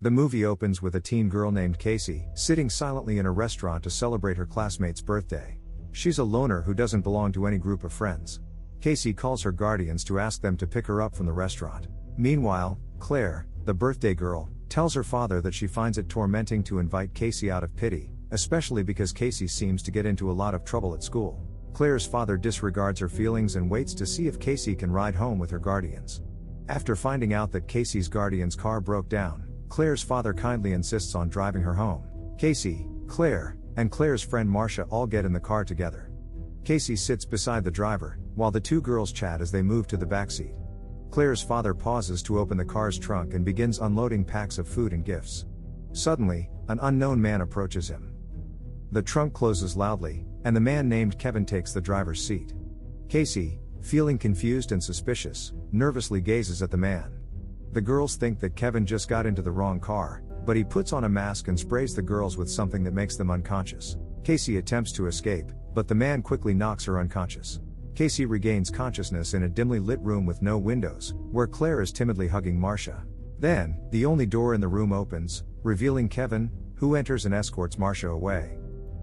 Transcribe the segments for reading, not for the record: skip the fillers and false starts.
The movie opens with a teen girl named Casey, sitting silently in a restaurant to celebrate her classmate's birthday. She's a loner who doesn't belong to any group of friends. Casey calls her guardians to ask them to pick her up from the restaurant. Meanwhile, Claire, the birthday girl, tells her father that she finds it tormenting to invite Casey out of pity, especially because Casey seems to get into a lot of trouble at school. Claire's father disregards her feelings and waits to see if Casey can ride home with her guardians. After finding out that Casey's guardian's car broke down, Claire's father kindly insists on driving her home. Casey, Claire, and Claire's friend Marcia all get in the car together. Casey sits beside the driver, while the two girls chat as they move to the backseat. Claire's father pauses to open the car's trunk and begins unloading packs of food and gifts. Suddenly, an unknown man approaches him. The trunk closes loudly, and the man named Kevin takes the driver's seat. Casey, feeling confused and suspicious, nervously gazes at the man. The girls think that Kevin just got into the wrong car, but he puts on a mask and sprays the girls with something that makes them unconscious. Casey attempts to escape, but the man quickly knocks her unconscious. Casey regains consciousness in a dimly lit room with no windows, where Claire is timidly hugging Marcia. Then, the only door in the room opens, revealing Kevin, who enters and escorts Marcia away.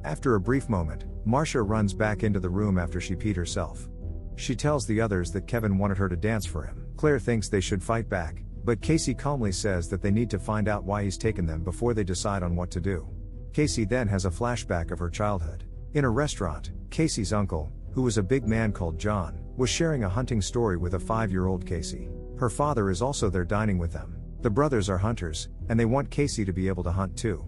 After a brief moment, Marcia runs back into the room after she peed herself. She tells the others that Kevin wanted her to dance for him. Claire thinks they should fight back, but Casey calmly says that they need to find out why he's taken them before they decide on what to do. Casey then has a flashback of her childhood. In a restaurant, Casey's uncle, who was a big man called John, was sharing a hunting story with a 5-year-old Casey. Her father is also there dining with them. The brothers are hunters, and they want Casey to be able to hunt too.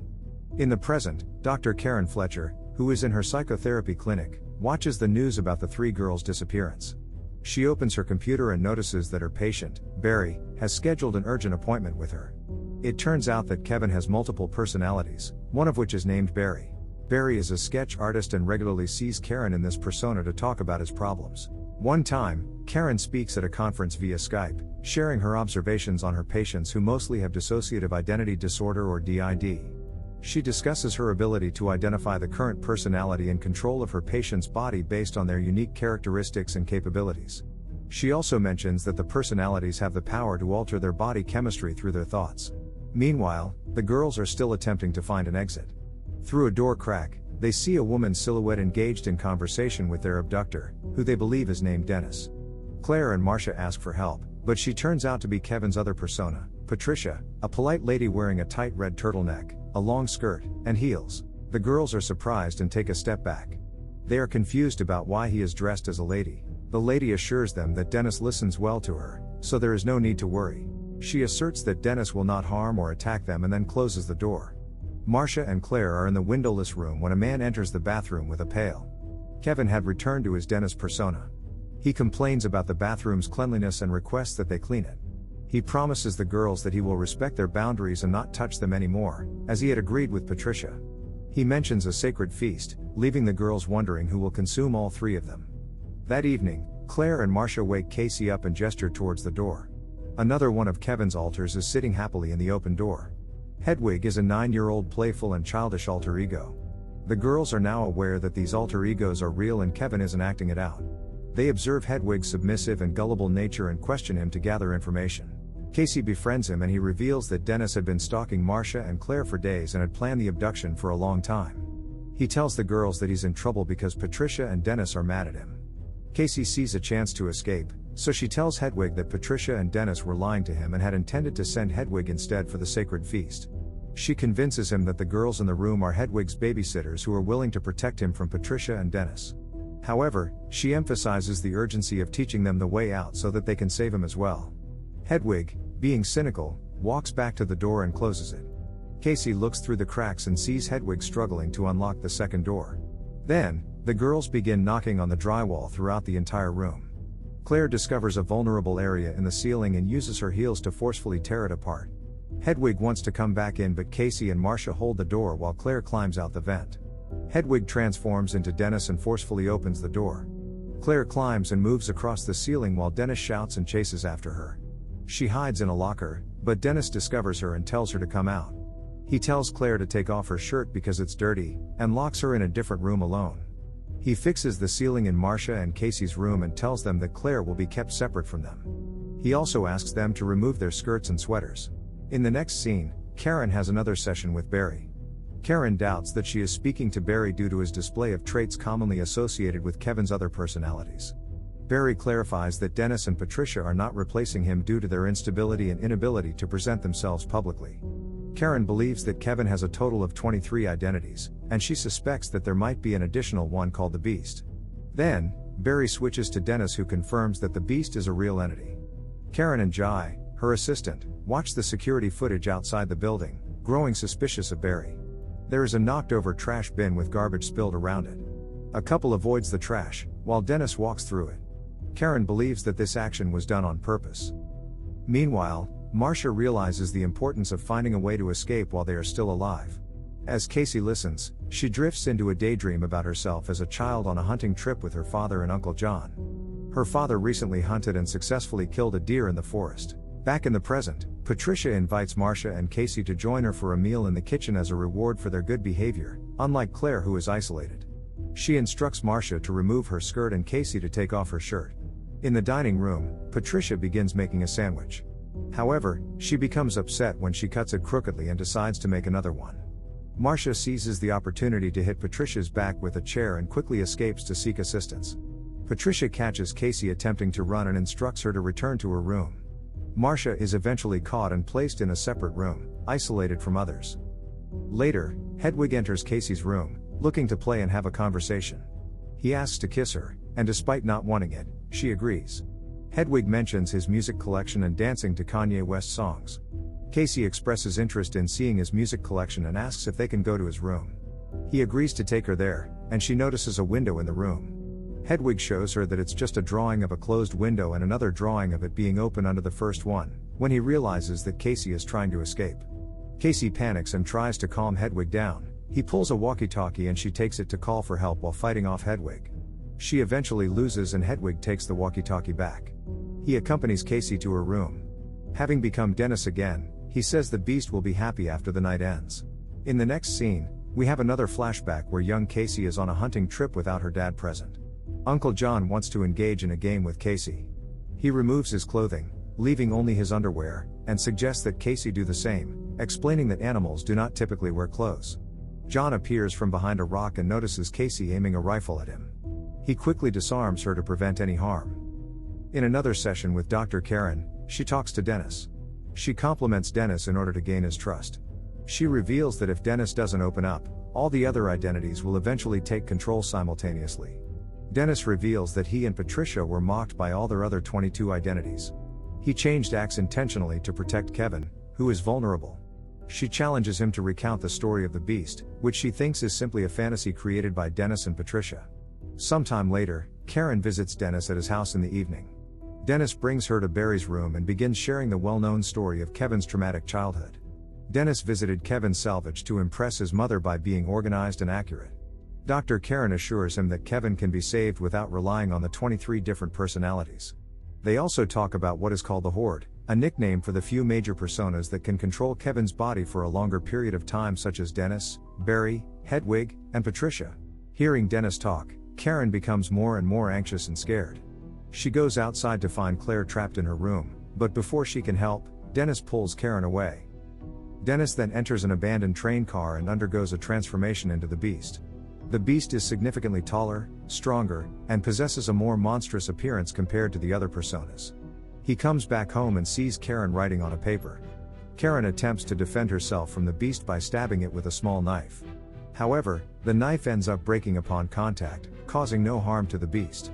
In the present, Dr. Karen Fletcher, who is in her psychotherapy clinic, watches the news about the 3 girls' disappearance. She opens her computer and notices that her patient, Barry, has scheduled an urgent appointment with her. It turns out that Kevin has multiple personalities, one of which is named Barry. Barry is a sketch artist and regularly sees Karen in this persona to talk about his problems. One time, Karen speaks at a conference via Skype, sharing her observations on her patients who mostly have dissociative identity disorder or DID. She discusses her ability to identify the current personality and control of her patient's body based on their unique characteristics and capabilities. She also mentions that the personalities have the power to alter their body chemistry through their thoughts. Meanwhile, the girls are still attempting to find an exit. Through a door crack, they see a woman's silhouette engaged in conversation with their abductor, who they believe is named Dennis. Claire and Marcia ask for help, but she turns out to be Kevin's other persona, Patricia, a polite lady wearing a tight red turtleneck, a long skirt, and heels. The girls are surprised and take a step back. They are confused about why he is dressed as a lady. The lady assures them that Dennis listens well to her, so there is no need to worry. She asserts that Dennis will not harm or attack them and then closes the door. Marcia and Claire are in the windowless room when a man enters the bathroom with a pail. Kevin had returned to his Dennis persona. He complains about the bathroom's cleanliness and requests that they clean it. He promises the girls that he will respect their boundaries and not touch them anymore, as he had agreed with Patricia. He mentions a sacred feast, leaving the girls wondering who will consume all 3 of them. That evening, Claire and Marcia wake Casey up and gesture towards the door. Another one of Kevin's alters is sitting happily in the open door. Hedwig is a 9-year-old playful and childish alter ego. The girls are now aware that these alter egos are real and Kevin isn't acting it out. They observe Hedwig's submissive and gullible nature and question him to gather information. Casey befriends him and he reveals that Dennis had been stalking Marcia and Claire for days and had planned the abduction for a long time. He tells the girls that he's in trouble because Patricia and Dennis are mad at him. Casey sees a chance to escape, so she tells Hedwig that Patricia and Dennis were lying to him and had intended to send Hedwig instead for the sacred feast. She convinces him that the girls in the room are Hedwig's babysitters who are willing to protect him from Patricia and Dennis. However, she emphasizes the urgency of teaching them the way out so that they can save him as well. Hedwig, being cynical, walks back to the door and closes it. Casey looks through the cracks and sees Hedwig struggling to unlock the second door. Then, the girls begin knocking on the drywall throughout the entire room. Claire discovers a vulnerable area in the ceiling and uses her heels to forcefully tear it apart. Hedwig wants to come back in, but Casey and Marcia hold the door while Claire climbs out the vent. Hedwig transforms into Dennis and forcefully opens the door. Claire climbs and moves across the ceiling while Dennis shouts and chases after her. She hides in a locker, but Dennis discovers her and tells her to come out. He tells Claire to take off her shirt because it's dirty, and locks her in a different room alone. He fixes the ceiling in Marcia and Casey's room and tells them that Claire will be kept separate from them. He also asks them to remove their skirts and sweaters. In the next scene, Karen has another session with Barry. Karen doubts that she is speaking to Barry due to his display of traits commonly associated with Kevin's other personalities. Barry clarifies that Dennis and Patricia are not replacing him due to their instability and inability to present themselves publicly. Karen believes that Kevin has a total of 23 identities, and she suspects that there might be an additional one called the Beast. Then, Barry switches to Dennis, who confirms that the Beast is a real entity. Karen and Jai, her assistant, watch the security footage outside the building, growing suspicious of Barry. There is a knocked-over trash bin with garbage spilled around it. A couple avoids the trash, while Dennis walks through it. Karen believes that this action was done on purpose. Meanwhile, Marcia realizes the importance of finding a way to escape while they are still alive. As Casey listens, she drifts into a daydream about herself as a child on a hunting trip with her father and Uncle John. Her father recently hunted and successfully killed a deer in the forest. Back in the present, Patricia invites Marcia and Casey to join her for a meal in the kitchen as a reward for their good behavior, unlike Claire, who is isolated. She instructs Marcia to remove her skirt and Casey to take off her shirt. In the dining room, Patricia begins making a sandwich. However, she becomes upset when she cuts it crookedly and decides to make another one. Marcia seizes the opportunity to hit Patricia's back with a chair and quickly escapes to seek assistance. Patricia catches Casey attempting to run and instructs her to return to her room. Marcia is eventually caught and placed in a separate room, isolated from others. Later, Hedwig enters Casey's room, looking to play and have a conversation. He asks to kiss her, and despite not wanting it, she agrees. Hedwig mentions his music collection and dancing to Kanye West songs. Casey expresses interest in seeing his music collection and asks if they can go to his room. He agrees to take her there, and she notices a window in the room. Hedwig shows her that it's just a drawing of a closed window and another drawing of it being open under the first one, when he realizes that Casey is trying to escape. Casey panics and tries to calm Hedwig down. He pulls a walkie-talkie and she takes it to call for help while fighting off Hedwig. She eventually loses and Hedwig takes the walkie-talkie back. He accompanies Casey to her room. Having become Dennis again, he says the Beast will be happy after the night ends. In the next scene, we have another flashback where young Casey is on a hunting trip without her dad present. Uncle John wants to engage in a game with Casey. He removes his clothing, leaving only his underwear, and suggests that Casey do the same, explaining that animals do not typically wear clothes. John appears from behind a rock and notices Casey aiming a rifle at him. He quickly disarms her to prevent any harm. In another session with Dr. Karen, she talks to Dennis. She compliments Dennis in order to gain his trust. She reveals that if Dennis doesn't open up, all the other identities will eventually take control simultaneously. Dennis reveals that he and Patricia were mocked by all their other 22 identities. He changed acts intentionally to protect Kevin, who is vulnerable. She challenges him to recount the story of the Beast, which she thinks is simply a fantasy created by Dennis and Patricia. Sometime later, Karen visits Dennis at his house in the evening. Dennis brings her to Barry's room and begins sharing the well-known story of Kevin's traumatic childhood. Dennis visited Kevin's salvage to impress his mother by being organized and accurate. Dr. Karen assures him that Kevin can be saved without relying on the 23 different personalities. They also talk about what is called the Horde, a nickname for the few major personas that can control Kevin's body for a longer period of time, such as Dennis, Barry, Hedwig, and Patricia. Hearing Dennis talk, Karen becomes more and more anxious and scared. She goes outside to find Claire trapped in her room, but before she can help, Dennis pulls Karen away. Dennis then enters an abandoned train car and undergoes a transformation into the Beast. The Beast is significantly taller, stronger, and possesses a more monstrous appearance compared to the other personas. He comes back home and sees Karen writing on a paper. Karen attempts to defend herself from the Beast by stabbing it with a small knife. However, the knife ends up breaking upon contact, causing no harm to the Beast.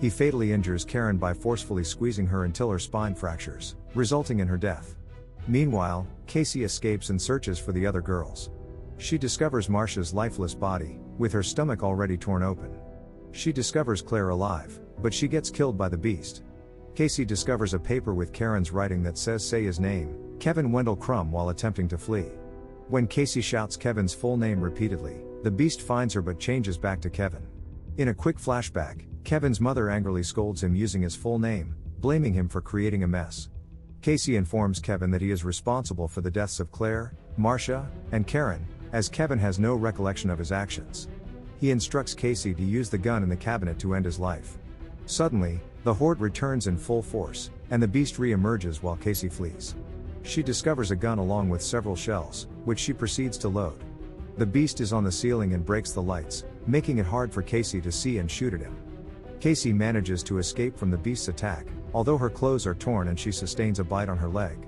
He fatally injures Karen by forcefully squeezing her until her spine fractures, resulting in her death. Meanwhile, Casey escapes and searches for the other girls. She discovers Marcia's lifeless body, with her stomach already torn open. She discovers Claire alive, but she gets killed by the Beast. Casey discovers a paper with Karen's writing that says say his name, Kevin Wendell Crumb, while attempting to flee. When Casey shouts Kevin's full name repeatedly, the Beast finds her but changes back to Kevin. In a quick flashback, Kevin's mother angrily scolds him using his full name, blaming him for creating a mess. Casey informs Kevin that he is responsible for the deaths of Claire, Marcia, and Karen, as Kevin has no recollection of his actions. He instructs Casey to use the gun in the cabinet to end his life. Suddenly, the Horde returns in full force, and the Beast re-emerges while Casey flees. She discovers a gun along with several shells, which she proceeds to load. The beast is on the ceiling and breaks the lights, making it hard for Casey to see and shoot at him. Casey manages to escape from the beast's attack, although her clothes are torn and she sustains a bite on her leg.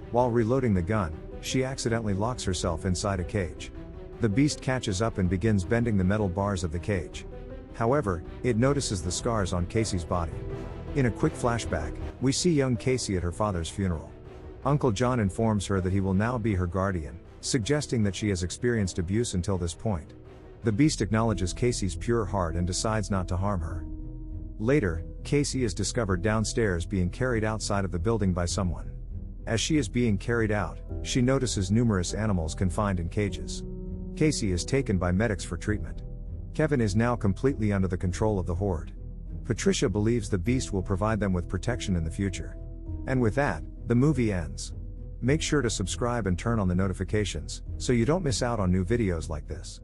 While reloading the gun, she accidentally locks herself inside a cage. The beast catches up and begins bending the metal bars of the cage. However, it notices the scars on Casey's body. In a quick flashback, we see young Casey at her father's funeral. Uncle John informs her that he will now be her guardian, suggesting that she has experienced abuse until this point. The beast acknowledges Casey's pure heart and decides not to harm her. Later, Casey is discovered downstairs being carried outside of the building by someone. As she is being carried out, she notices numerous animals confined in cages. Casey is taken by medics for treatment. Kevin is now completely under the control of the Horde. Patricia believes the beast will provide them with protection in the future. And with that, the movie ends. Make sure to subscribe and turn on the notifications, so you don't miss out on new videos like this.